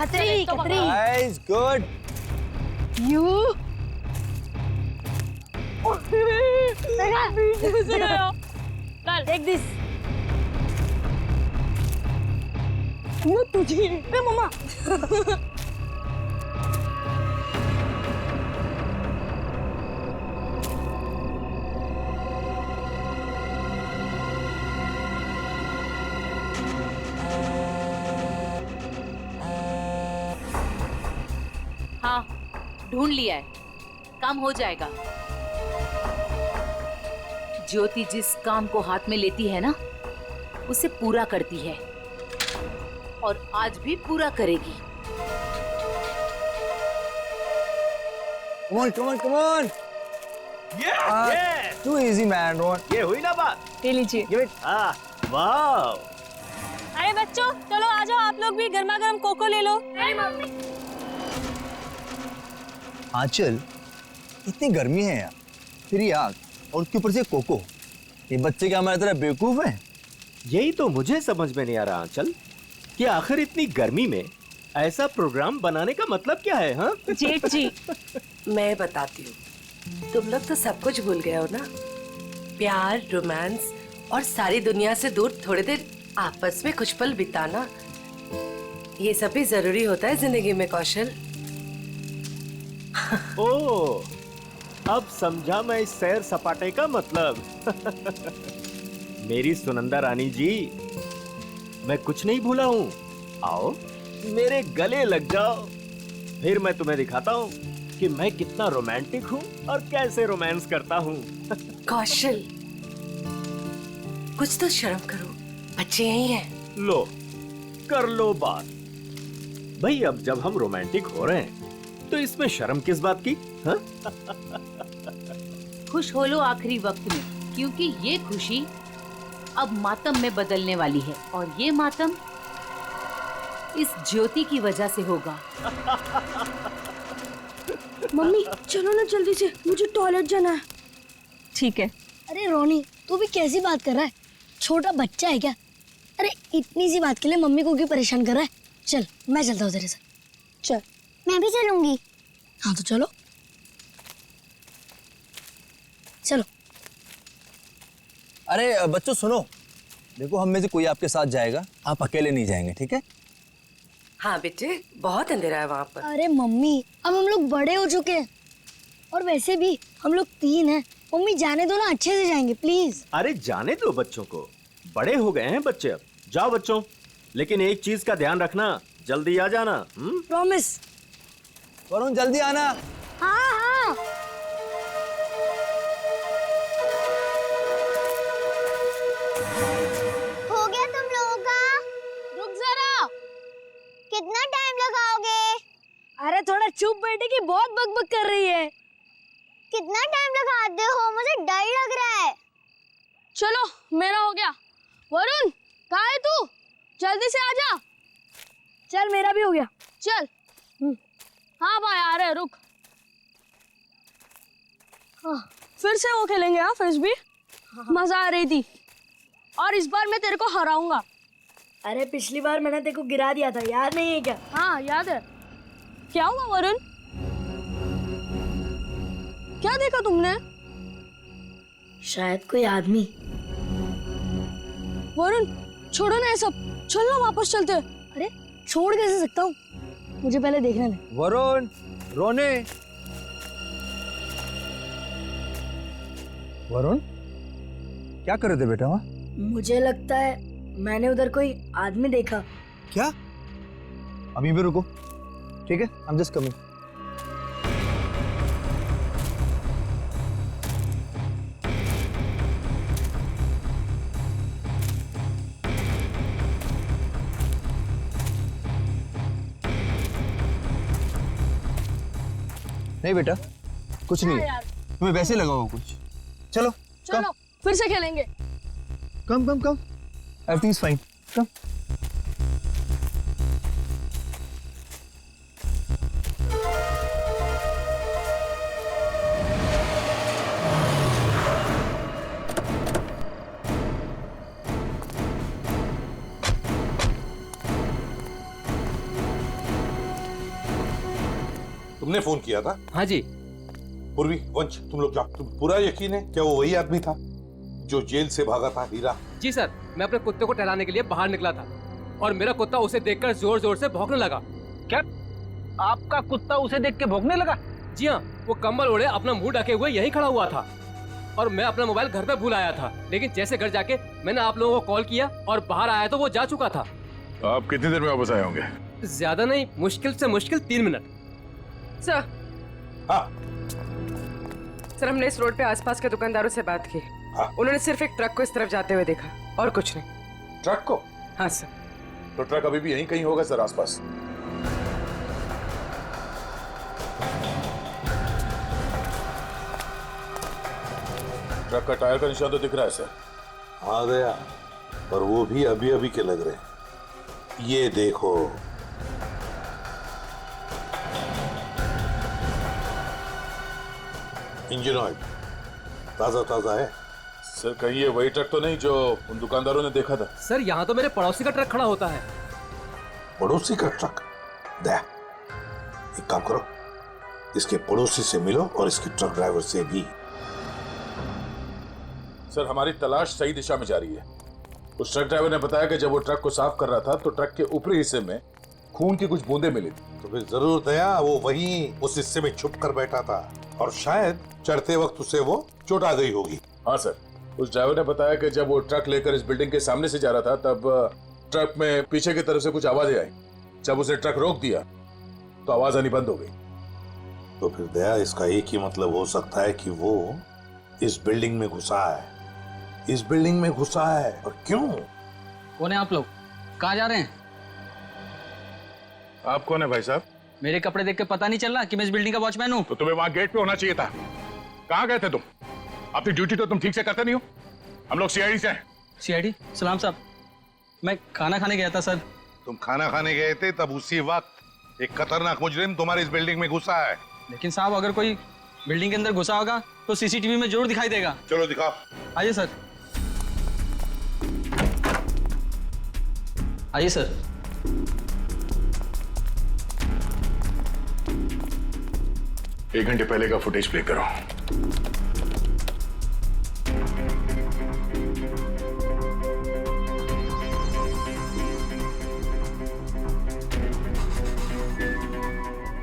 खतरी खतरी। Nice, good. You take this. मैं तुझे मम्मा। हाँ, ढूंढ लिया है, काम हो जाएगा। ज्योति जिस काम को हाथ में लेती है ना, उसे पूरा करती है और आज भी पूरा करेगी। Come on, come on, come on. Yes. Too easy, man. Ron. ये हुई ना बात? ले लीजिए। Give it. वाह। अरे बच्चों, चलो आ जाओ, आप लोग भी गर्मा गर्म कोको ले लो। नहीं मम्मी। आंचल, इतनी गर्मी है यार, फिर ये आग और उसके ऊपर से कोको। ये बच्चे क्या हमारी तरह बेवकूफ हैं? यही तो मुझे समझ में नहीं आ रहा आंचल, कि आखिर इतनी गर्मी में ऐसा प्रोग्राम बनाने का मतलब क्या है? हाँ जेठ जी, मैं बताती हूँ, तुम लोग तो सब कुछ भूल गए हो ना। प्यार, रोमांस और सारी दुनिया से दूर थोड़ी देर आपस में कुछ पल बिताना, ये सब भी जरूरी होता है जिंदगी में कौशल। ओह, अब समझा मैं इस सैर सपाटे का मतलब। मेरी सुनंदा रानी जी, मैं कुछ नहीं भूला हूँ। आओ मेरे गले लग जाओ, फिर मैं तुम्हें दिखाता हूँ कि मैं कितना रोमांटिक हूँ और कैसे रोमांस करता हूँ। कौशल, कुछ तो शर्म करो, बच्चे यही हैं। लो, कर लो बात। भाई अब जब हम रोमांटिक हो रहे हैं तो इसमें शर्म किस बात की? हाँ? खुश हो लो आखिरी वक्त में, क्योंकि ये खुशी अब मातम में बदलने वाली है और ये मातम इस ज्योति की वजह से होगा। मम्मी चलो ना जल्दी से, मुझे टॉयलेट जाना है। ठीक है। अरे रोनी, तू भी कैसी बात कर रहा है? छोटा बच्चा है क्या? अरे इतनी सी बात के लिए मम्मी को क्यों परेशान कर रहा है? चल मैं चलता हूँ तेरे साथ। चल। मैं भी चलूंगी। हाँ तो चलो चलो। अरे बच्चों सुनो, देखो हम में से कोई आपके साथ जाएगा, आप अकेले नहीं जाएंगे, ठीक है? हाँ बेटे, बहुत अंधेरा है वहाँ पर। अरे मम्मी, अब हम लोग बड़े हो चुके हैं और वैसे भी हम लोग 3 हैं। मम्मी जाने दो ना, अच्छे से जाएंगे प्लीज। अरे जाने दो बच्चों को, बड़े हो गए हैं बच्चे अब। जाओ बच्चों, लेकिन एक चीज का ध्यान रखना, जल्दी आ जाना। प्रॉमिस। वरुण जल्दी आना। हाँ हाँ। हो गया तुम लोगों का? रुक जरा। कितना टाइम लगाओगे? अरे थोड़ा चुप बैठे की बहुत बकबक कर रही है। कितना टाइम लगाते हो? मुझे डर लग रहा है। चलो मेरा हो गया। वरुण कहाँ है तू? जल्दी से आजा। चल मेरा भी हो गया। चल। हाँ भाई आ रहे, रुक। हाँ, फिर से वो खेलेंगे। हाँ फिर भी मजा आ रही थी और इस बार मैं तेरे को हराऊंगा। अरे पिछली बार मैंने तेरे को गिरा दिया था, याद नहीं है क्या? हाँ याद है। क्या हुआ वरुण? क्या देखा तुमने? शायद कोई आदमी। वरुण छोड़ो ना ये सब, चल ना वापस चलते। अरे छोड़ कैसे सकता हूँ, मुझे पहले देखने दे। वरुण, रोने। वरुण क्या कर रहे थे बेटा वहाँ? मुझे लगता है मैंने उधर कोई आदमी देखा। क्या? अभी भी रुको, ठीक है? I'm just coming. नहीं बेटा, कुछ नहीं है, तुम्हें वैसे लगा होगा कुछ। चलो चलो फिर से खेलेंगे। कम कम कम, एवरीथिंग इज फाइन, कम। तुमने फोन किया था? हाँ जी। पूर्वी, वंश, तुम लोग जाओ। तुम पूरा यकीन है क्या वो वही आदमी था जो जेल से भागा था? हीरा? जी सर, मैं अपने कुत्ते को टहलाने के लिए बाहर निकला था और मेरा कुत्ता उसे देखकर जोर जोर से भौंकने लगा। क्या आपका कुत्ता उसे देख के भौंकने लगा? जी हाँ, वो कंबल ओढ़े अपना मुंह ढके हुए यहीं खड़ा हुआ था और मैं अपना मोबाइल घर पे भूल आया था, लेकिन जैसे घर जाके मैंने आप लोगों को कॉल किया और बाहर आया तो वो जा चुका था। आप कितनी देर में वापस आए होंगे? ज्यादा नहीं, मुश्किल से मुश्किल 3 मिनट। सर। हाँ। सर, हमने इस रोड पे आसपास के दुकानदारों से बात की। हाँ। उन्होंने सिर्फ एक ट्रक को इस तरफ जाते हुए देखा और कुछ नहीं। ट्रक को? हाँ सर। तो ट्रक अभी भी यहीं कहीं होगा सर, आसपास। ट्रक का टायर का निशान तो दिख रहा है सर। हाँ गया, पर वो भी अभी अभी के लग रहे हैं। ये देखो, इंजन ऑयल ताजा ताजा है सर। कहीं ये वही ट्रक तो नहीं जो उन दुकानदारों ने देखा था? सर, यहाँ तो मेरे पड़ोसी का ट्रक खड़ा होता है। पड़ोसी का ट्रक? दे, एक काम करो, इसके पड़ोसी से मिलो और इसके ट्रक ड्राइवर से भी। सर, हमारी तलाश सही दिशा में जा रही है। उस ट्रक ड्राइवर ने बताया कि जब वो ट्रक को साफ कर रहा था तो ट्रक के ऊपरी हिस्से में खून की कुछ बूंदें मिली थी। तो फिर जरूर दया वो वहीं उस हिस्से में छुप कर बैठा था और शायद चढ़ते वक्त उसे वो चोट आ गई होगी। हाँ सर, उस ड्राइवर ने बताया कि जब वो ट्रक लेकर इस बिल्डिंग के सामने से जा रहा था तब ट्रक में पीछे की तरफ से कुछ आवाजें आई। जब उसने ट्रक रोक दिया तो आवाज आनी बंद हो गई। तो फिर दया, इसका एक ही मतलब हो सकता है कि वो इस बिल्डिंग में घुसा है। इस बिल्डिंग में घुसा है। और क्यों? कौन है आप लोग? कहाँ जा रहे हैं? आप कौन है भाई साहब? मेरे कपड़े देख के पता नहीं चल रहा कि मैं इस बिल्डिंग का वॉचमैन हूँ? तो तुम्हें वहां गेट पे होना चाहिए था। कहाँ गए थे तुम? अपनी ड्यूटी तो तुम ठीक से करते नहीं हो। हम लोग सीआईडी से हैं। सीआईडी? सलाम साहब, मैं खाना खाने गया था सर। तुम खाना खाने गए थे, तब उसी वक्त एक खतरनाक मुजरिम तुम्हारे इस बिल्डिंग में घुसा है। लेकिन साहब, अगर कोई बिल्डिंग के अंदर घुसा होगा तो सीसीटीवी में जरूर दिखाई देगा। चलो दिखाओ। आइए सर। आइए सर। एक घंटे पहले का फुटेज प्ले करो।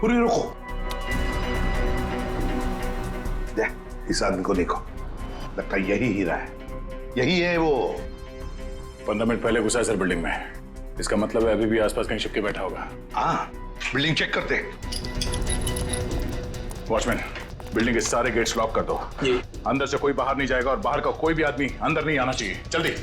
पूरी रुको। इस आदमी को देखो, लगता है यही हीरा है। यही है वो। 15 मिनट पहले घुसा है सर बिल्डिंग में। इसका मतलब है अभी भी आसपास कहीं छिपके बैठा होगा। हाँ, बिल्डिंग चेक करते। वॉचमैन, बिल्डिंग के सारे गेट्स लॉक कर दो। जी। अंदर से कोई बाहर नहीं जाएगा और बाहर का कोई भी आदमी अंदर नहीं आना चाहिए। जल्दी।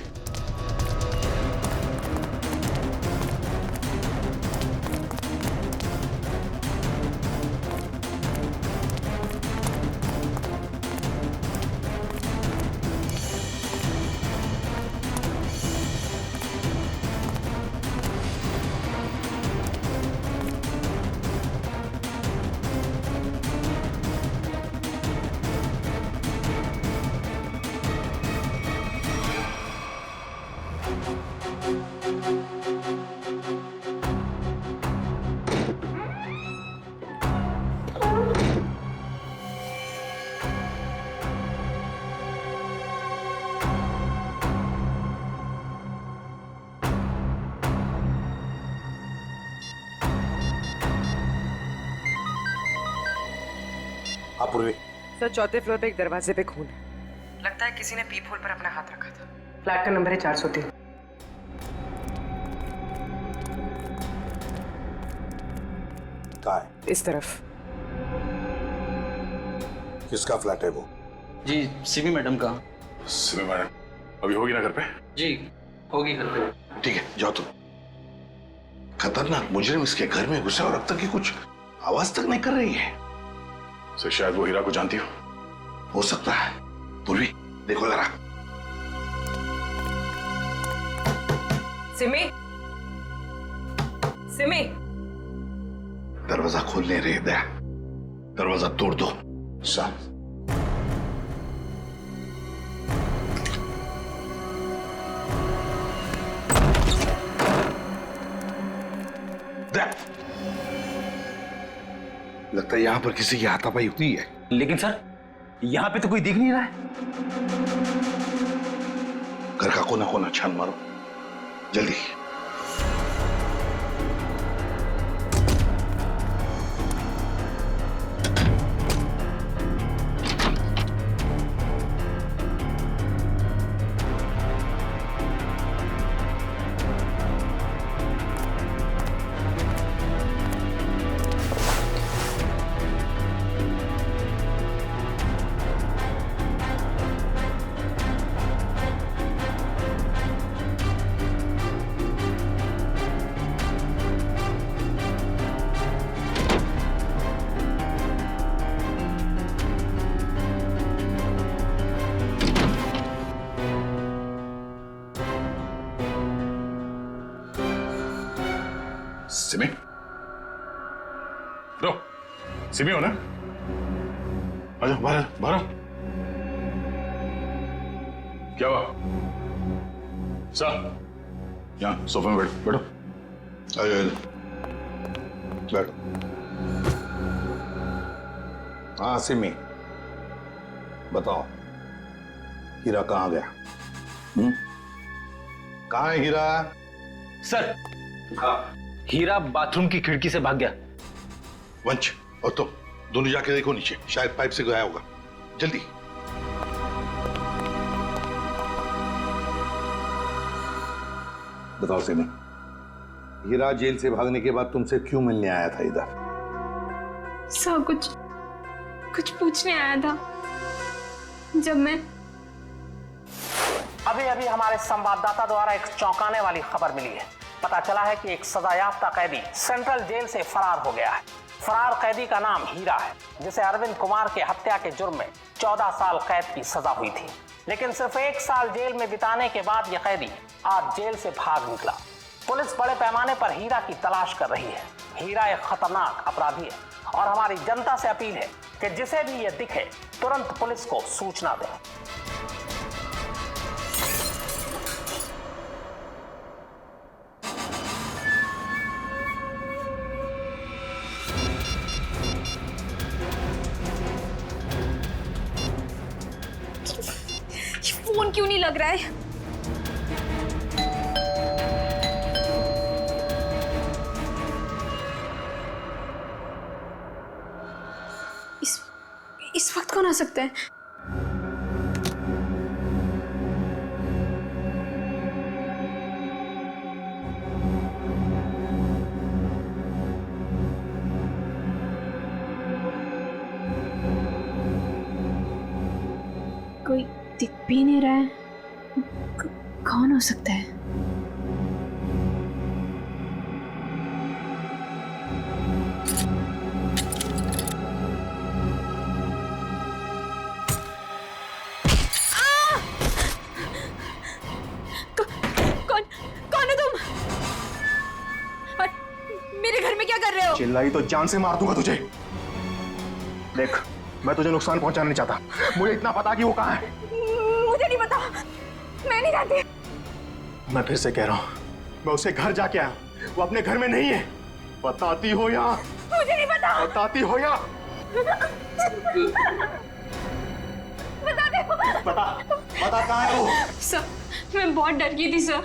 हाँ पूर्वी। सर, चौथे फ्लोर पे एक दरवाजे पे खून है। लगता है किसी ने पीप होल पर अपना हाथ रखा था। फ्लैट का नंबर है 403। कहाँ है? इस तरफ। किसका फ्लैट है वो? जी, सिमी मैडम का। सिमी मैडम अभी होगी ना घर पे? जी, होगी घर पे। ठीक है, जाओ तुम। खतरनाक मुजरिम इसके घर में घुसा और अब तक की कुछ आवाज तक नहीं कर रही है। सर, शायद वो हीरा को जानती हो सकता है। पूर्वी, देखो जरा। सिमी, सिमी। दरवाजा खोल नहीं रही दया। दरवाजा तोड़ दो। सर, लगता है यहाँ पर किसी की हाथापाई हुई है। लेकिन सर यहाँ पे तो कोई दिख नहीं रहा है। घर का कोना कोना छान मारो जल्दी। सिमी, रो, सिमी हो ना? आजा बाहर बाहर। क्या हुआ? सर, यहाँ सोफे में बैठो। आजा बैठो। हाँ सिमी, बताओ हीरा कहाँ गया? कहाँ है हीरा? सर हीरा बाथरूम की खिड़की से भाग गया। वंश और तुम दोनों जाके देखो नीचे, शायद पाइप से गया होगा। जल्दी। बताओ सिमी, हीरा जेल से भागने के बाद तुमसे क्यों मिलने आया था इधर? सर कुछ पूछने आया था। जब मैं अभी हमारे संवाददाता द्वारा एक चौंकाने वाली खबर मिली है। पता चला है कि एक सजायाफ्ता कैदी सेंट्रल जेल से फरार हो गया है। फरार कैदी का नाम हीरा है, जिसे अरविंद कुमार के हत्या के जुर्म में 14 साल कैद की सजा हुई थी। लेकिन सिर्फ 1 साल जेल में बिताने के बाद यह कैदी आज जेल से भाग निकला। पुलिस बड़े पैमाने पर हीरा की तलाश कर रही है। हीरा एक खतरनाक अपराधी है और हमारी जनता से अपील है कि जिसे भी यह दिखे तुरंत पुलिस को सूचना दें। फोन क्यों नहीं लग रहा है? इस वक्त कौन आ सकता है? कोई दिख भी नहीं रहा है। कौन हो सकता है? कौन है तुम? और मेरे घर में क्या कर रहे हो? चिल्लाई तो जान से मार दूंगा तुझे। देख, मैं तुझे नुकसान पहुंचाना नहीं चाहता। मुझे इतना पता कि वो कहाँ है। मुझे नहीं पता, मैं नहीं जानती। मैं फिर से कह रहा हूँ, मैं उसे घर जाके आया, वो अपने घर में नहीं है। बताती हो या? मुझे नहीं पता। बताती हो या? बता दे। बता कहाँ है वो? सर, मैं बहुत डर गई थी सर,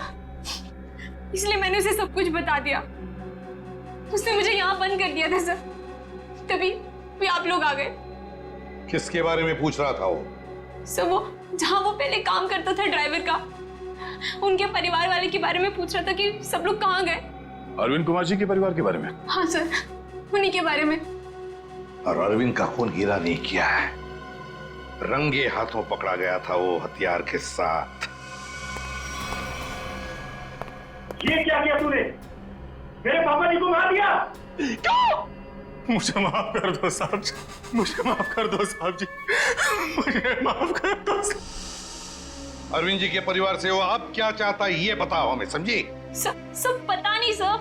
इसलिए मैंने उसे सब कुछ बता दिया। उसने मुझे यहाँ बंद कर दिया था सर, तभी आप लोग आ गए। किसके बारे में पूछ रहा था वो? सर, वो जहाँ वो पहले काम करता था ड्राइवर का, उनके परिवार वाले के बारे में पूछ रहा था कि सब लोग कहाँ गए। अरविंद कुमार जी के परिवार के बारे में? हाँ सर, उन्हीं के बारे में। और अरविंद का खून हीरा नहीं किया है, रंगे हाथों पकड़ा गया था वो हथियार के साथ। ये क्या किया तूने? मेरे पापा जी को मार दिया। क्यों? मुझे माफ कर दो साहब जी, मुझे माफ कर दो साहब जी, मुझे माफ कर दो। अरविंद जी के परिवार से वो अब क्या चाहता है ये बताओ हमें, समझी? सब पता नहीं सर,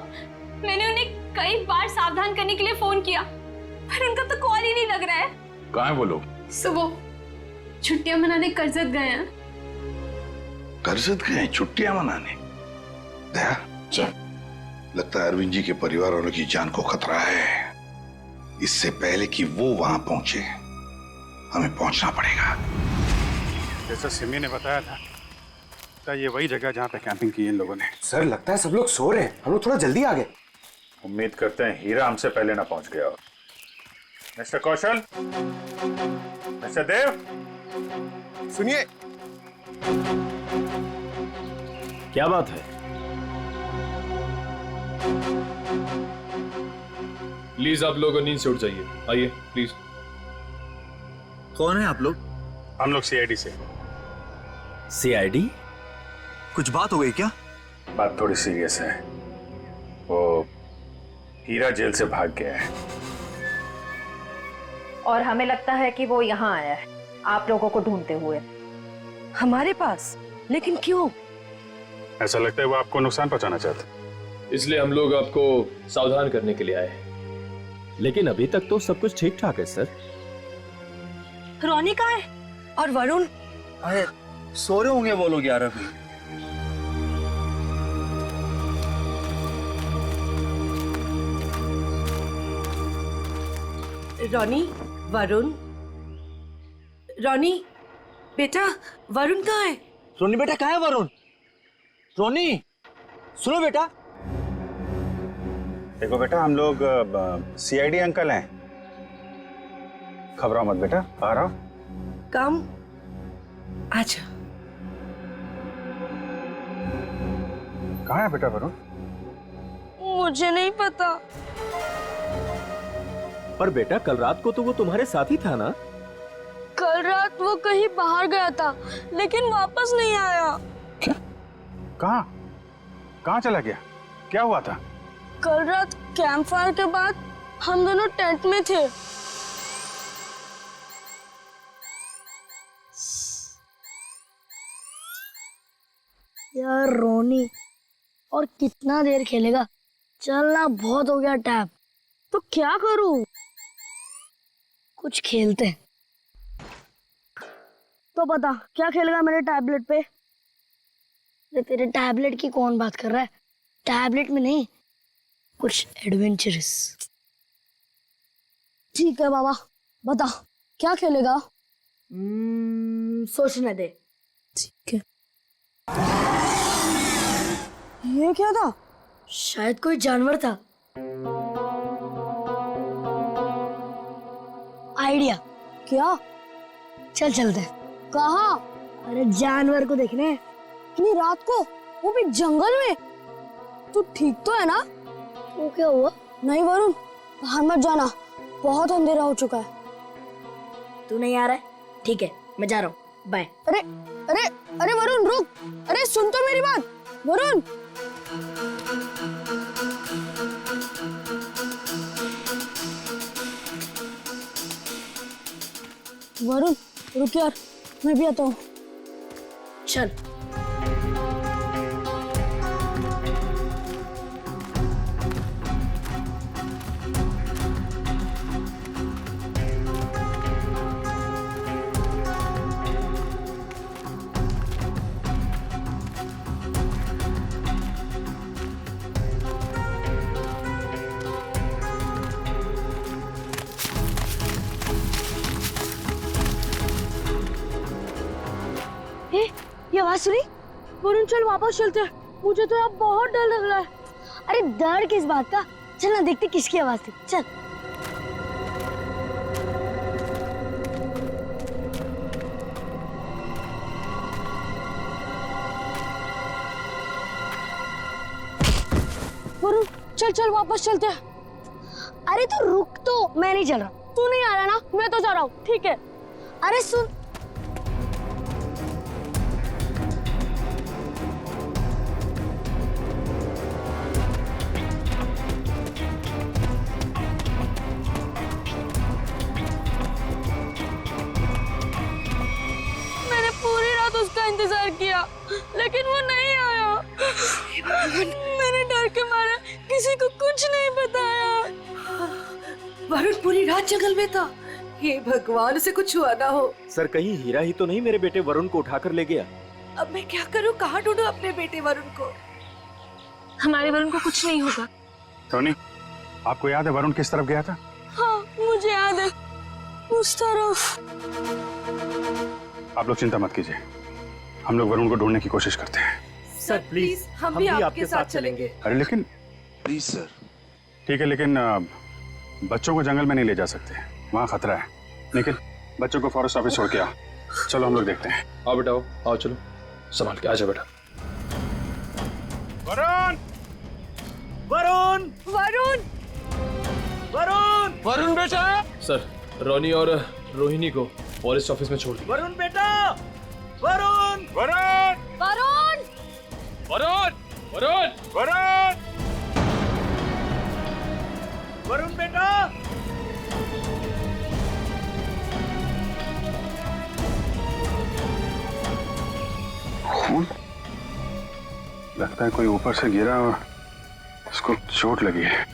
मैंने उन्हें कई बार सावधान करने के लिए फोन किया, पर उनका तो कॉल ही नहीं लग रहा है। कहाँ है वो लोग? सर, वो छुट्टियां मनाने करजत गए हैं। करजत गए छुट्टियां मनाने? दया, लगता है अरविंद जी के परिवार वालों की जान को खतरा है। इससे पहले कि वो वहां पहुंचे हमें पहुंचना पड़ेगा। जैसा सिमी ने बताया था तो ये वही जगह जहाँ पे कैंपिंग की इन लोगों ने। सर लगता है सब लोग सो रहे हैं, हम लोग थोड़ा जल्दी आ गए। उम्मीद करते हैं हीरा हमसे पहले ना पहुंच गया हो। मिस्टर कौशल, मिस्टर देव, सुनिए। क्या बात है? प्लीज आप लोग नींद से उठ जाइए, आइए प्लीज। कौन है आप लोग? हम लोग सीआईडी से। सीआईडी? कुछ बात हो गई क्या? बात थोड़ी सीरियस है। वो हीरा जेल से भाग गया है और हमें लगता है कि वो यहाँ आया है आप लोगों को ढूंढते हुए। हमारे पास? लेकिन क्यों? ऐसा लगता है वो आपको नुकसान पहुंचाना चाहता है, इसलिए हम लोग आपको सावधान करने के लिए आए हैं। लेकिन अभी तक तो सब कुछ ठीक ठाक है सर। रोनी कहाँ है? और वरुण? अरे सो रहे होंगे वो लोग यार अभी। रोनी, वरुण, रोनी बेटा, वरुण कहाँ है? रोनी बेटा कहाँ है वरुण? रोनी सुनो बेटा। देखो बेटा, हम लोग सीआईडी अंकल हैं, घबराओ मत बेटा, आ रहा हूं। कम अच्छा। कहाँ है बेटा वरुण? मुझे नहीं पता। पर बेटा कल रात को तो वो तुम्हारे साथ ही था ना? कल रात वो कहीं बाहर गया था लेकिन वापस नहीं आया। क्या? कहाँ? कहाँ चला गया? क्या हुआ था? कल रात कैंप फायर के बाद हम दोनों टेंट में थे। यार रोनी, और कितना देर खेलेगा? चलना बहुत हो गया टैब। तो क्या करूं? कुछ खेलते हैं। तो बता क्या खेलेगा मेरे टैबलेट पे? अरे तेरे टैबलेट की कौन बात कर रहा है? टैबलेट में नहीं, कुछ एडवेंचरस। ठीक है बाबा, बता क्या खेलेगा? सोचने दे। ठीक है। ये क्या था? शायद कोई जानवर था। आइडिया। क्या? चल चलते हैं। कहाँ? अरे जानवर को देखने। इतनी रात को, वो भी जंगल में। तू ठीक तो है ना? वो क्या हुआ? नहीं वरुण, बाहर मत जाना, बहुत अंधेरा हो चुका है। तू नहीं आ रहा है? ठीक है, मैं जा रहा हूँ, बाय। अरे अरे अरे वरुण रुक, अरे सुन तो मेरी बात। वरुण वरुण रुक यार, मैं भी आता हूँ। चल। ये आवाज सुनी? वरुण चल वापस चलते हैं, मुझे तो अब बहुत डर लग रहा है। अरे डर किस बात का? चल ना देखते किसकी आवाज थी। चल। वरुण चल चल वापस चलते हैं। अरे तो रुक तो, मैं नहीं चल रहा। तू नहीं आ रहा ना? मैं तो जा रहा हूँ। ठीक है। अरे सुन, उसका इंतजार किया लेकिन वो नहीं आया। मैंने डर के मारे किसी को कुछ नहीं बताया। वरुण पूरी रात जंगल में था। हे भगवान, उसे कुछ हुआ ना हो। सर कहीं हीरा ही तो नहीं मेरे बेटे वरुण को उठाकर ले गया? अब मैं क्या करूं? कहाँ ढूंढूं अपने बेटे वरुण को? हमारे वरुण को कुछ नहीं होगा। टोनी, आपको याद है वरुण किस तरफ गया था? हाँ, मुझे याद है, मुस्तरफ। आप लोग चिंता मत कीजिए, हम लोग वरुण को ढूंढने की कोशिश करते हैं। सर प्लीज हम भी आपके साथ चलेंगे। अरे लेकिन प्लीज सर। ठीक है, लेकिन बच्चों को जंगल में नहीं ले जा सकते, वहाँ खतरा है। लेकिन बच्चों को फॉरेस्ट ऑफिस छोड़ के आओ। चलो हम लोग देखते हैं। आओ बेटा, आओ चलो, संभाल के आजा बेटा। वरुण! वरुण! वरुण! वरुण! वरुण बेटा! सर, रोनी और रोहिणी को फॉरेस्ट ऑफिस में छोड़ दिया। वरुण बेटा! वरुण! वरुण! वरुण! वरुण! वरुण! वरुण! वरुण बेटा! खून लगता है कोई ऊपर से गिरा और उसको चोट लगी है।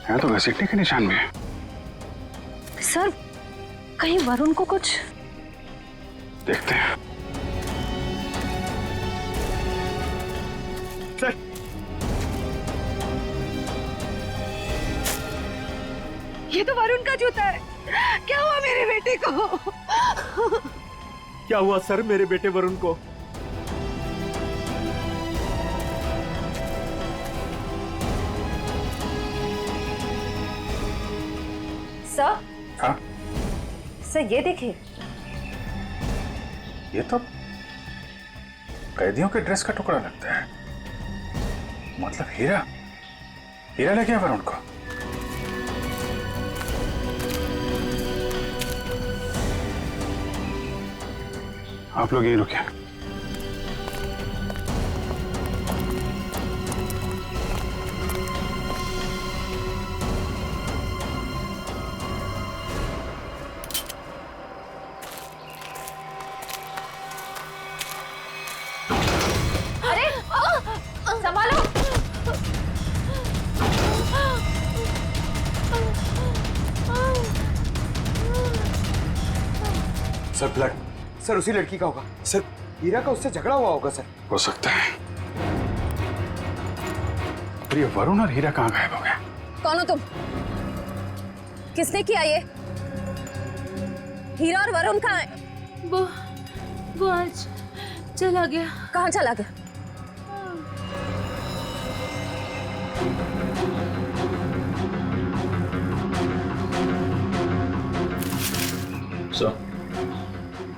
यहाँ तो घसीटने के निशान में है। सर, कहीं वरुण को कुछ? देखते हैं। सर, ये तो वरुण का जूता है। क्या हुआ मेरे बेटे को? क्या हुआ सर मेरे बेटे वरुण को? सर, हाँ? सर ये देखिए। ये तो कैदियों के ड्रेस का टुकड़ा लगता है। मतलब हीरा, हीरा ले गया वरुण को। आप लोग यहीं रुके। अरे संभालो। सर ब्लड, सर उसी लड़की का होगा। सर हीरा का उससे झगड़ा हुआ होगा सर। हो सकता है। पर ये वरुण और हीरा कहाँ गायब हो गए? कौन हो तुम? किसने किया ये? हीरा और वरुण कहाँ है? वो आज चला गया। कहाँ चला गया? सर,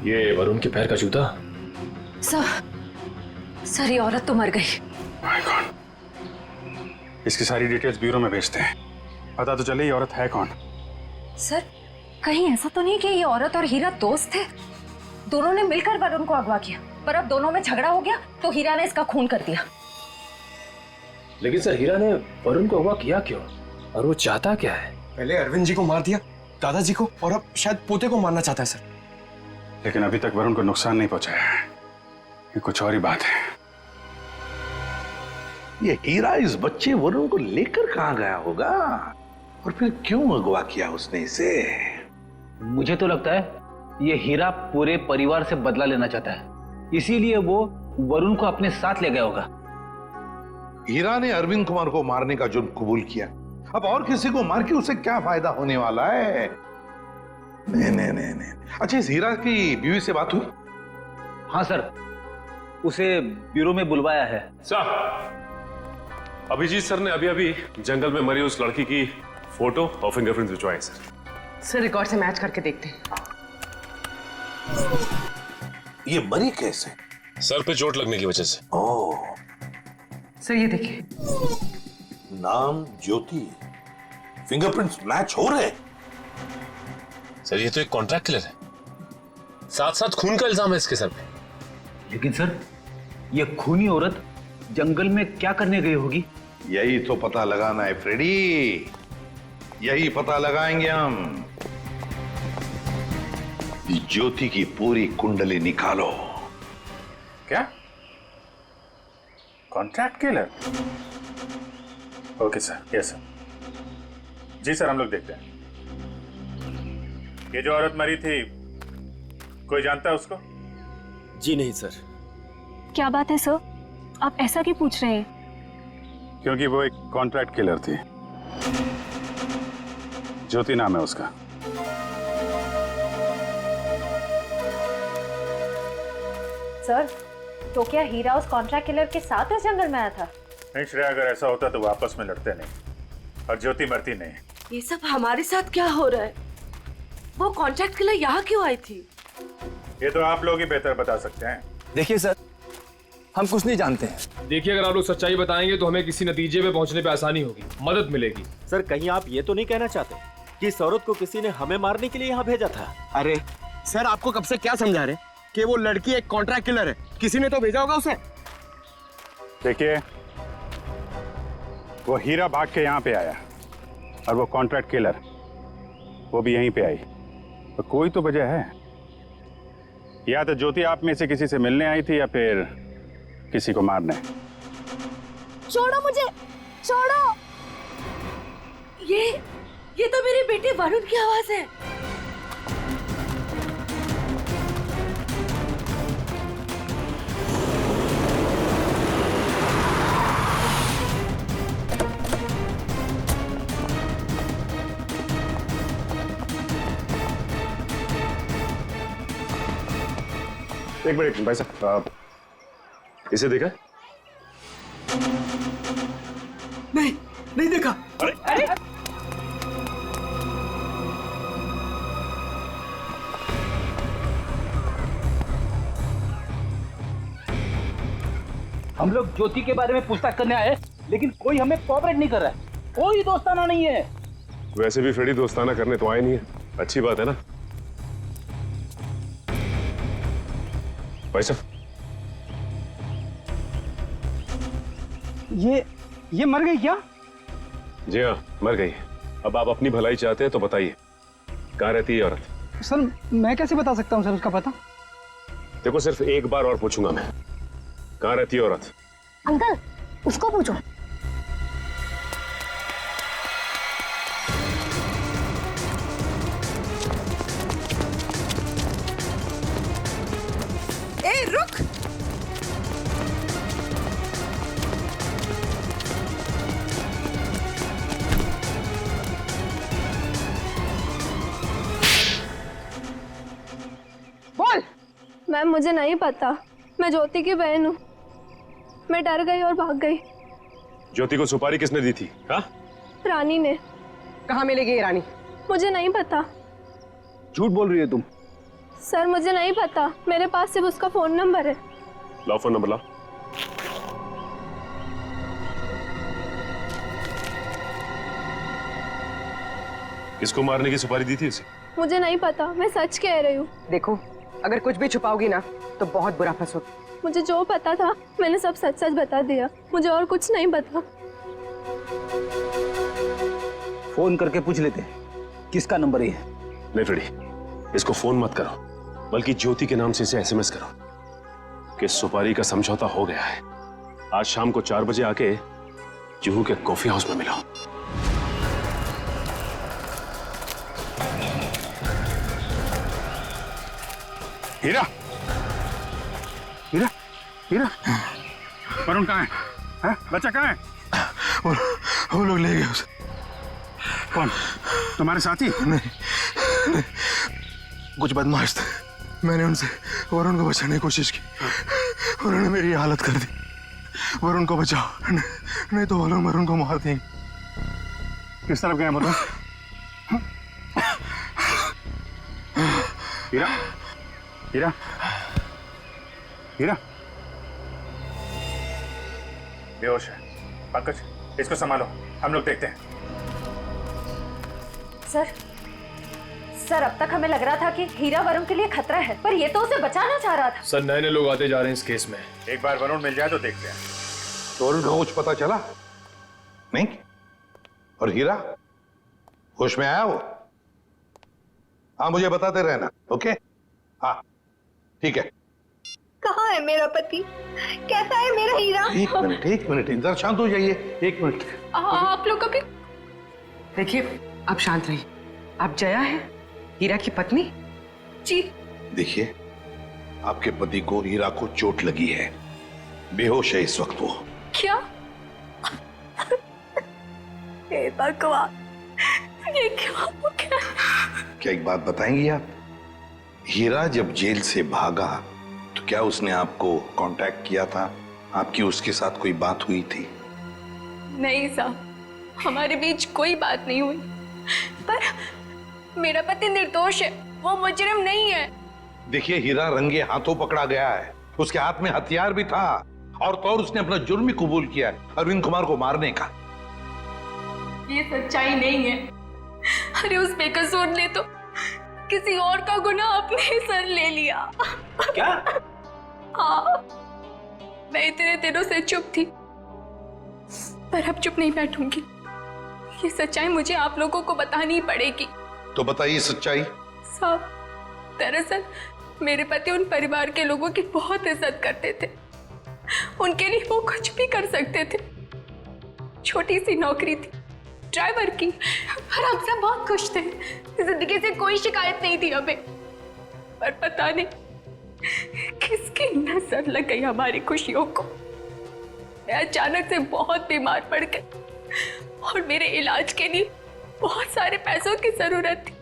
ये वरुण के पैर का जूता। सर ये औरत तो मर गई। My God. इसकी सारी डिटेल्स ब्यूरो में भेजते हैं। पता तो चले ये औरत है कौन। सर कहीं ऐसा तो नहीं कि ये औरत और हीरा दोस्त थे? दोनों ने मिलकर वरुण को अगवा किया, पर अब दोनों में झगड़ा हो गया तो हीरा ने इसका खून कर दिया। लेकिन सर, हीरा ने वरुण को अगवा किया क्यों? और वो चाहता क्या है? पहले अरविंद जी को मार दिया, दादाजी को, और अब शायद पोते को मारना चाहता है सर। लेकिन अभी तक वरुण को नुकसान नहीं पहुंचाया है। ये कुछ और ही बात है। ये हीरा इस बच्चे वरुण को लेकर कहाँ गया होगा और फिर क्यों अगवा किया उसने इसे? मुझे तो लगता है ये हीरा पूरे परिवार से बदला लेना चाहता है, इसीलिए वो वरुण को अपने साथ ले गया होगा। हीरा ने अरविंद कुमार को मारने का जुर्म कबूल किया, अब और किसी को मार के उसे क्या फायदा होने वाला है? नहीं। अच्छा, इस हीरा की बीवी से बात हुई? हाँ सर, उसे ब्यूरो में बुलवाया है। सर, अभिजीत सर ने अभी जंगल में मरी उस लड़की की फोटो और फिंगरप्रिंट्स भिजवाए सर। सर रिकॉर्ड से मैच करके देखते हैं। ये मरी कैसे? सर पे चोट लगने की वजह से। ओह, सर ये देखिए। नाम ज्योति, फिंगरप्रिंट्स मैच हो रहे। सर ये तो एक कॉन्ट्रैक्ट किलर है, साथ साथ खून का इल्जाम है इसके सर पे। लेकिन सर, ये खूनी औरत जंगल में क्या करने गई होगी? यही तो पता लगाना है फ्रेडी, यही पता लगाएंगे हम। ज्योति की पूरी कुंडली निकालो। क्या? Contract killer? Okay sir, yes sir. जी सर, हम लोग देखते हैं। ये जो औरत मरी थी, कोई जानता है उसको? जी नहीं सर। क्या बात है सर, आप ऐसा क्यों पूछ रहे हैं? क्योंकि वो एक कॉन्ट्रैक्ट किलर थी। ज्योति नाम है उसका। सर, तो क्या हीरा उस कॉन्ट्रैक्ट किलर के साथ इस जंगल में आया था? नहीं श्रेया, अगर ऐसा होता तो वापस में लड़ते नहीं और ज्योति मरती नहीं। ये सब हमारे साथ क्या हो रहा है? वो कॉन्ट्रैक्ट किलर यहाँ क्यों आई थी? ये तो आप लोग ही बेहतर बता सकते हैं। देखिए सर, हम कुछ नहीं जानते हैं। देखिए, अगर आप लोग सच्चाई बताएंगे तो हमें किसी नतीजे पे पहुंचने पे आसानी होगी, मदद मिलेगी। सर, कहीं आप ये तो नहीं कहना चाहते कि इस औरत को किसी ने हमें मारने के लिए यहाँ भेजा था? अरे सर, आपको कब से क्या समझा रहे कि वो लड़की एक कॉन्ट्रैक्ट किलर है? किसी ने तो भेजा होगा उसे। देखिए, वो हीरा भाग के यहाँ पे आया और वो कॉन्ट्रैक्ट किलर वो भी यहीं पे आई, तो कोई तो वजह है। या तो ज्योति आप में से किसी से मिलने आई थी या फिर किसी को मारने। छोड़ो मुझे, छोड़ो। ये तो मेरे बेटे वरुण की आवाज है। एक मिनट भाई साहब, इसे देखा? नहीं देखा। अरे हम लोग ज्योति के बारे में पूछताछ करने आए, लेकिन कोई हमें कोऑपरेट नहीं कर रहा है। कोई दोस्ताना नहीं है। वैसे भी फ्रेडी दोस्ताना करने तो आए नहीं है, अच्छी बात है ना। भाई साहब, ये मर गई क्या? जी हाँ, मर गई। अब आप अपनी भलाई चाहते हैं तो बताइए, कहाँ रहती है औरत? सर, मैं कैसे बता सकता हूँ सर उसका पता? देखो, सिर्फ एक बार और पूछूंगा मैं, कहाँ रहती है औरत? अंकल, उसको पूछो। ए, रुक। बोल। मैम, मुझे नहीं पता, मैं ज्योति की बहन हूँ। मैं डर गई और भाग गई। ज्योति को सुपारी किसने दी थी? हाँ? रानी ने। कहाँ मिलेगी ये रानी? मुझे नहीं पता। झूठ बोल रही है तुम। सर, मुझे नहीं पता, मेरे पास सिर्फ उसका फोन नंबर है। लाओ फोन नंबर, लाओ। किसको मारने की सुपारी दी थी उसे? मुझे नहीं पता, मैं सच कह रही हूँ। देखो, अगर कुछ भी छुपाओगी ना तो बहुत बुरा फंसोगी। मुझे जो पता था मैंने सब सच सच बता दिया, मुझे और कुछ नहीं पता। फोन करके पूछ लेते किसका नंबर है। नहीं फ्रेडी, इसको फोन मत करो, बल्कि ज्योति के नाम से इसे एसएमएस करो कि सुपारी का समझौता हो गया है। आज शाम को 4 बजे आके जुहू के कॉफी हाउस में मिलो। हीरा, हीरा, हीरा, वरुण कहाँ है? हाँ? बच्चा कहाँ है? वो लोग ले गए उसे। कौन? तुम्हारे साथी? नहीं, कुछ बदमाश थे। मैंने उनसे वरुण को बचाने की कोशिश की, उन्होंने मेरी हालत कर दी। वरुण को बचाओ, नहीं तो वो लोग वरुण को मार देंगे। किस तरफ गए बताओ? हीरा, हीरा, हीरा, बेहोश है। पंकज, इसको संभालो, हम लोग देखते हैं। सर, अब तक हमें लग रहा था कि हीरा वरुण के लिए खतरा है, पर ये तो उसे बचाना चाह रहा था। सर, नए नए लोग आते जा रहे हैं इस केस में। एक बार वरुण मिल जाए तो देखते हैं। तो वरुण को कुछ पता चला नहीं? और हीरा होश में आया वो? हाँ, मुझे बताते रहना। ओके? हाँ, ठीक है। कहाँ है मेरा पति? कैसा है मेरा हीरा? एक मिनट, इधर शांत हो जाइए। एक मिनट। आप लोग कभी। देखिए, आप शांत रहिए। आप जया है, हीरा की पत्नी? जी। देखिए, आपके पति को हीरा को चोट लगी है, बेहोश है इस वक्त वो। क्या? हे भगवान, ये क्या हो गया? क्या एक बात बताएंगी आप? हीरा जब जेल से भागा तो क्या उसने आपको कांटेक्ट किया था? आपकी उसके साथ कोई बात हुई थी? नहीं साहब, हमारे बीच कोई बात नहीं हुई। पर मेरा पति निर्दोष है, वो मुजरिम नहीं है। देखिए, हीरा रंगे हाथों पकड़ा गया है, उसके हाथ में हथियार भी था और तो और उसने अपना जुर्म भी कबूल किया है, अरविंद कुमार को मारने का। ये सच्चाई नहीं है। अरे उस बेकसूर ने तो किसी और का गुनाह अपने सर ले लिया। क्या? हाँ, मैं इतने दिनों से चुप थी, पर अब चुप नहीं बैठूंगी। ये सच्चाई मुझे आप लोगों को बतानी पड़ेगी। तो बताइए सच्चाई। साहब, दरअसल मेरे पति उन परिवार के लोगों की बहुत इज्जत करते थे। उनके लिए वो कुछ भी कर सकते थे। छोटी सी नौकरी थी, ड्राइवर की, पर हम सब बहुत खुश थे। जिंदगी से कोई शिकायत नहीं थी हमें। पर पता नहीं किसकी नजर लग गई हमारी खुशियों को। मैं अचानक से बहुत बीमार पड़ गई और मेरे इलाज के लिए बहुत सारे पैसों की जरूरत थी।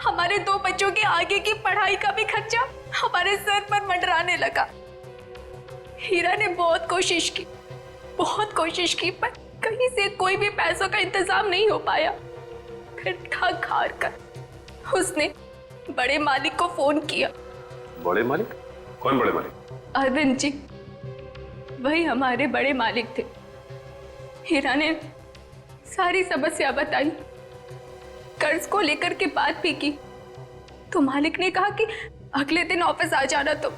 हमारे 2 बच्चों के आगे की पढ़ाई का भी खर्चा हमारे सर पर मंडराने लगा। हीरा ने बहुत कोशिश की, पर कहीं से कोई भी पैसों का इंतजाम नहीं हो पाया। फिर थक हार कर उसने बड़े मालिक को फोन किया। बड़े मालिक? कौन बड़े मालिक? अरविंद जी, वही हमारे बड़े मालिक थे। हीरा ने सारी समस्या बताई, कर्ज को लेकर के बात भी की, तो मालिक ने कहा कि अगले दिन ऑफिस आ जाना। तो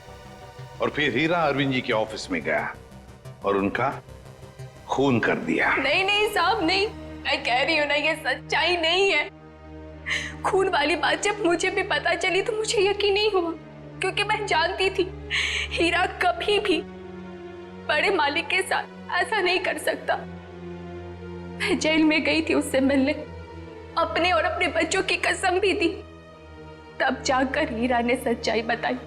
और फिर हीरा अरविंद जी के ऑफिस में गया और उनका खून कर दिया। नहीं साहब, नहीं, मैं कह रही हूँ ना, ये सच्चाई नहीं है। खून वाली बात जब मुझे भी पता चली तो मुझे यकीन नहीं हुआ, क्योंकि मैं जानती थी हीरा कभी भी बड़े मालिक के साथ ऐसा नहीं कर सकता। मैं जेल में गई थी उससे मिलने, अपने और अपने बच्चों की कसम भी दी। तब जाकर हीरा ने सच्चाई बताई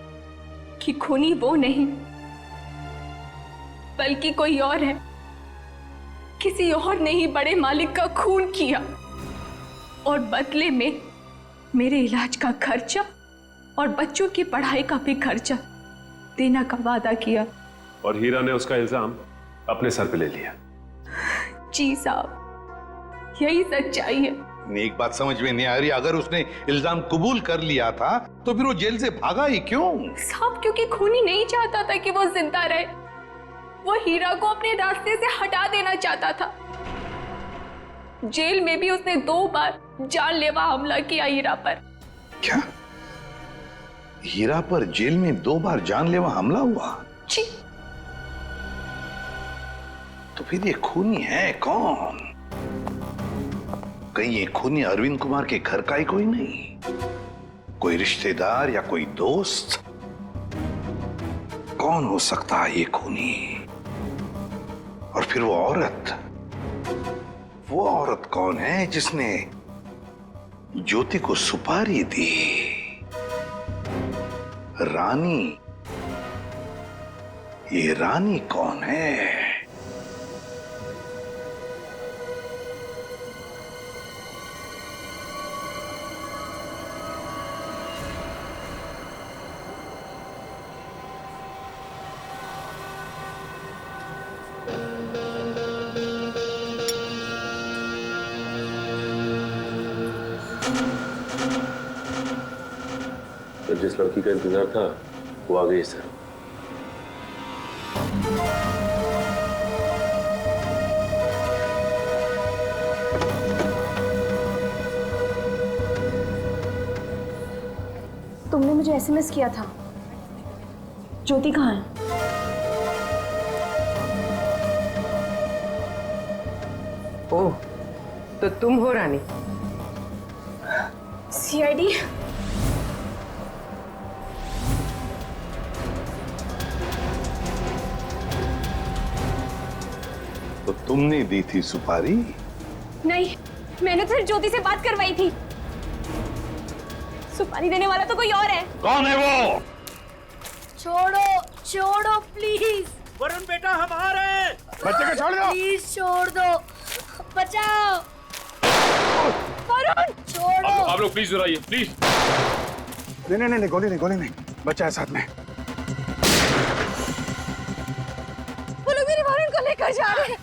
कि खूनी वो नहीं बल्कि कोई और है। किसी और ने ही बड़े मालिक का खून किया और बदले में मेरे इलाज का खर्चा और बच्चों की पढ़ाई का भी खर्चा देने का वादा किया। और हीरा ने उसका इल्जाम अपने सर पे ले लिया। जी साहब, यही सच्चाई है। एक बात समझ में नहीं आ रही, अगर उसने इल्जाम कबूल कर लिया था तो फिर वो जेल से भागा ही क्यों? साहब, क्योंकि खूनी नहीं चाहता था कि वो जिंदा रहे। वो हीरा को अपने रास्ते से हटा देना चाहता था। जेल में भी उसने 2 बार जानलेवा हमला किया हीरा पर। क्या? हीरा पर जेल में 2 बार जानलेवा हमला हुआ? जी। तो फिर ये खूनी है कौन? कहीं ये खूनी अरविंद कुमार के घर का ही कोई नहीं? कोई रिश्तेदार या कोई दोस्त? कौन हो सकता है ये खूनी? और फिर वो औरत कौन है जिसने ज्योति को सुपारी दी? रानी। ये रानी कौन है? जिस लड़की का इंतजार था वो आ गई सर। तुमने मुझे एसएमएस किया था। ज्योति कहाँ है? ओह, तो तुम हो रानी? सीआईडी? तो तुमने दी थी सुपारी? नहीं, मैंने तो ज्योति से बात करवाई थी। सुपारी देने वाला तो कोई और है। कौन है वो? छोड़ो प्लीज। वरुण बेटा, हम आ रहे हैं। बच्चे को छोड़ दो। प्लीज छोड़ दो, बचाओ। वरुण छोड़ो। आप लोग प्लीज इधर आइए, प्लीज। नहीं, गोली नहीं, बच्चा है साथ में। वो लोग मेरे वरुण को लेकर जा रहे हैं।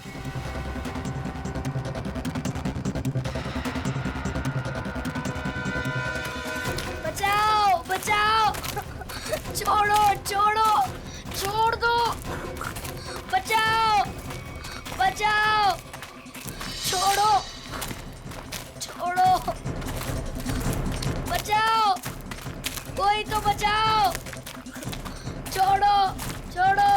बचाओ बचाओ, छोड़ो छोड़ो, छोड़ दो, बचाओ बचाओ, छोड़ो छोड़ो, बचाओ, कोई तो बचाओ, छोड़ो छोड़ो।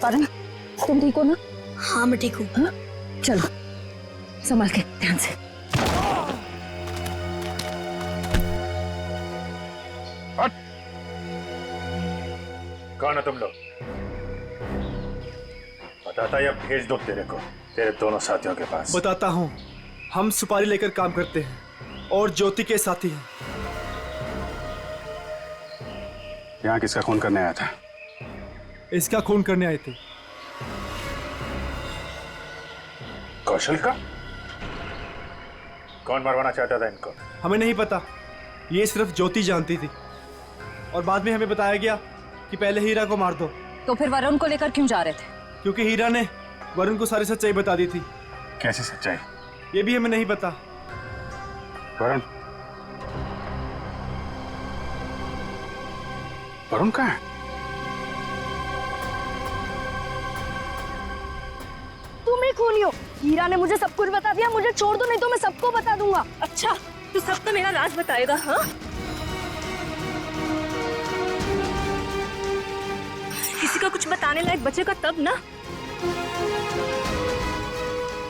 वरुण, तुम ठीक हो ना? हाँ मैं ठीक हूँ। चलो संभाल के, ध्यान से। कौन हो तुम लोग? बताता या भेज दो तेरे को तेरे दोनों साथियों के पास। बताता हूँ, हम सुपारी लेकर काम करते हैं और ज्योति के साथी हैं। यहाँ किसका खून करने आया था? इसका खून करने आए थे। कौशल का? कौन मरवाना चाहता था इनको? हमें नहीं पता, ये सिर्फ ज्योति जानती थी और बाद में हमें बताया गया कि पहले हीरा को मार दो। तो फिर वरुण को लेकर क्यों जा रहे थे? क्योंकि हीरा ने वरुण को सारी सच्चाई बता दी थी। कैसी सच्चाई? ये भी हमें नहीं पता। वरुण कहाँ है? तुम ही खूनी हो। हीरा ने मुझे सब कुछ बता दिया, मुझे छोड़ दो नहीं तो मैं सबको बता दूंगा। अच्छा, तू सब तो मेरा राज बताएगा? हाँ, किसी का कुछ बताने लायक बचेगा तब ना।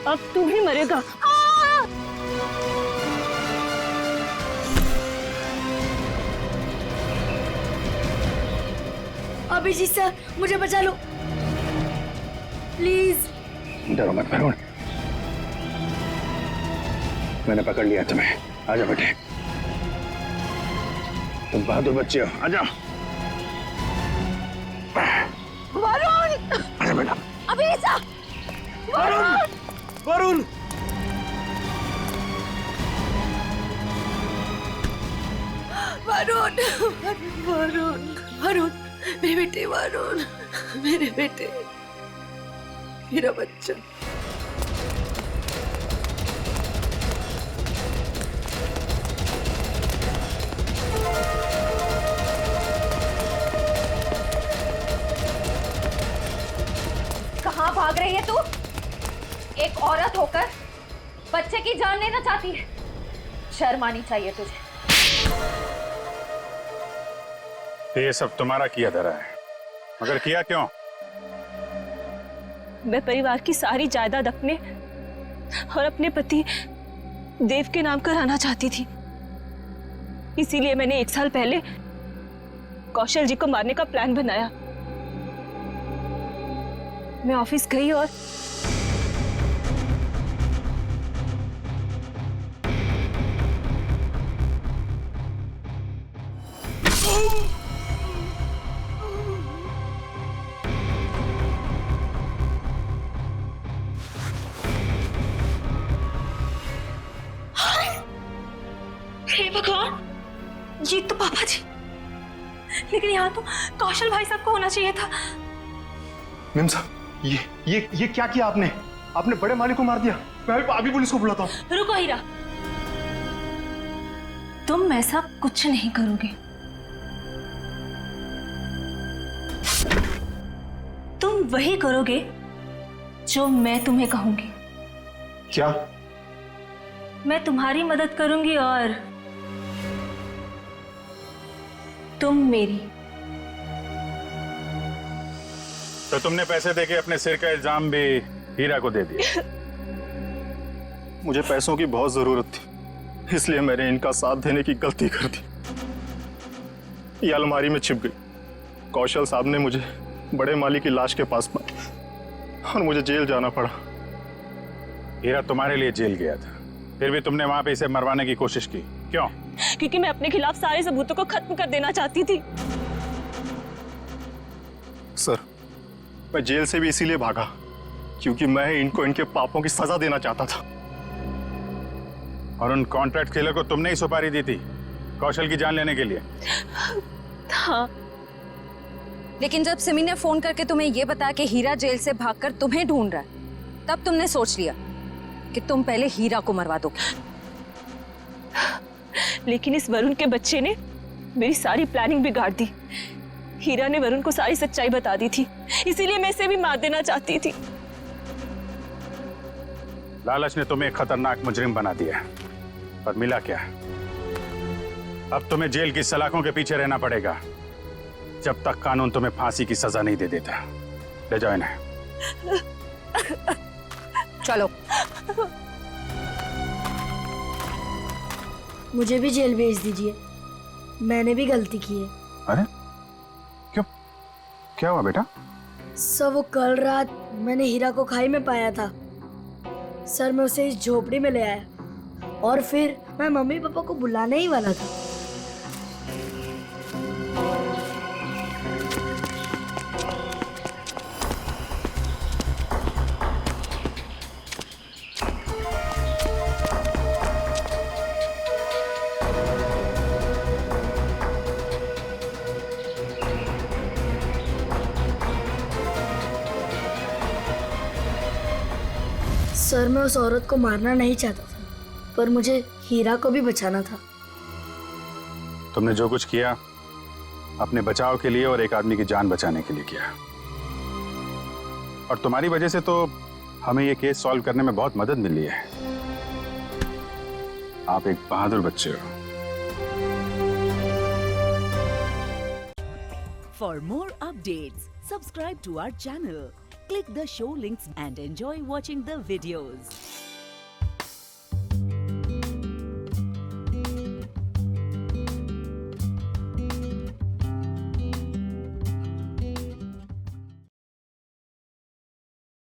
अब तू ही मरेगा। अभिजीत सर, मुझे बचा लो प्लीज। डरो मत वरुण, मैंने पकड़ लिया तुम्हें। आजा बेटे, तुम बहादुर बच्चे हो, आजा। वरुण! आजा बेटा। अभिजीत! वरुण! वरुण! वरुण! वरुण! वरुण! मेरे बेटे वरुण, मेरे बेटे, मेरा बच्चा। कहाँ भाग रही है तू? एक औरत होकर बच्चे की जान लेना चाहती है। शर्म आनी चाहिए तुझे। ये सब तुम्हारा किया धरा है, मगर किया क्यों? मैं परिवार की सारी जायदाद अपने और अपने पति देव के नाम कराना चाहती थी। इसीलिए मैंने 1 साल पहले कौशल जी को मारने का प्लान बनाया। मैं ऑफिस गई और हे भगवान, ये तो पापा जी। लेकिन यहाँ तो कौशल भाई साहब को होना चाहिए था। मेम साहब, ये क्या किया आपने? आपने बड़े मालिक को मार दिया। मैं अभी पुलिस को बुलाता हूँ। रुको हीरा, तुम ऐसा कुछ नहीं करोगे। तुम वही करोगे जो मैं तुम्हें कहूंगी। क्या? मैं तुम्हारी मदद करूंगी और तुम मेरी। तो तुमने पैसे देके अपने सिर का इल्जाम भी हीरा को दे दिया। मुझे पैसों की बहुत जरूरत थी, इसलिए मैंने इनका साथ देने की गलती कर दी। ये अलमारी में छिप गई। कौशल साहब ने मुझे बड़े माली की लाश के पास पाया और मुझे जेल जाना पड़ा। हीरा तुम्हारे लिए जेल गया था, फिर भी तुमने वहां पे इसे मरवाने की कोशिश की, क्यों? क्योंकि मैं अपने खिलाफ सारे सबूतों को खत्म कर देना चाहती थी। सर, मैं जेल से भी इसीलिए भागा क्योंकि मैं इनको इनके पापों की सजा देना चाहता था। और उन कॉन्ट्रैक्ट किलर को तुमने ही सुपारी दी थी कौशल की जान लेने के लिए? हाँ। लेकिन जब सिमी ने फोन करके तुम्हें यह बताया कि हीरा जेल से भागकर तुम्हें ढूंढ रहा है, तब तुमने सोच लिया कि तुम पहले हीरा को मरवा दोगे। लेकिन इस वरुण के बच्चे ने मेरी सारी प्लानिंग बिगाड़ दी। हीरा ने वरुण को सारी सच्चाई बता दी थी, इसीलिए मैं इसे भी मार देना चाहती थी। लालच ने तुम्हें एक खतरनाक मुजरिम बना दिया, पर मिला क्या? अब तुम्हें जेल की सलाखों के पीछे रहना पड़ेगा जब तक कानून तुम्हें फांसी की सजा नहीं दे देता। ले जाओ इन्हें। चलो। मुझे भी जेल भेज दीजिए, मैंने भी गलती की है। अरे क्यों, क्या हुआ बेटा? सर, वो कल रात मैंने हीरा को खाई में पाया था। सर, मैं उसे इस झोपड़ी में ले आया और फिर मैं मम्मी पापा को बुलाने ही वाला था। सर, मैं उस औरत को मारना नहीं चाहता था, पर मुझे हीरा को भी बचाना था। तुमने जो कुछ किया अपने बचाव के लिए और एक आदमी की जान बचाने के लिए किया, और तुम्हारी वजह से तो हमें ये केस सॉल्व करने में बहुत मदद मिली है। आप एक बहादुर बच्चे हो। For more updates, subscribe to our channel, click the show links and enjoy watching the videos.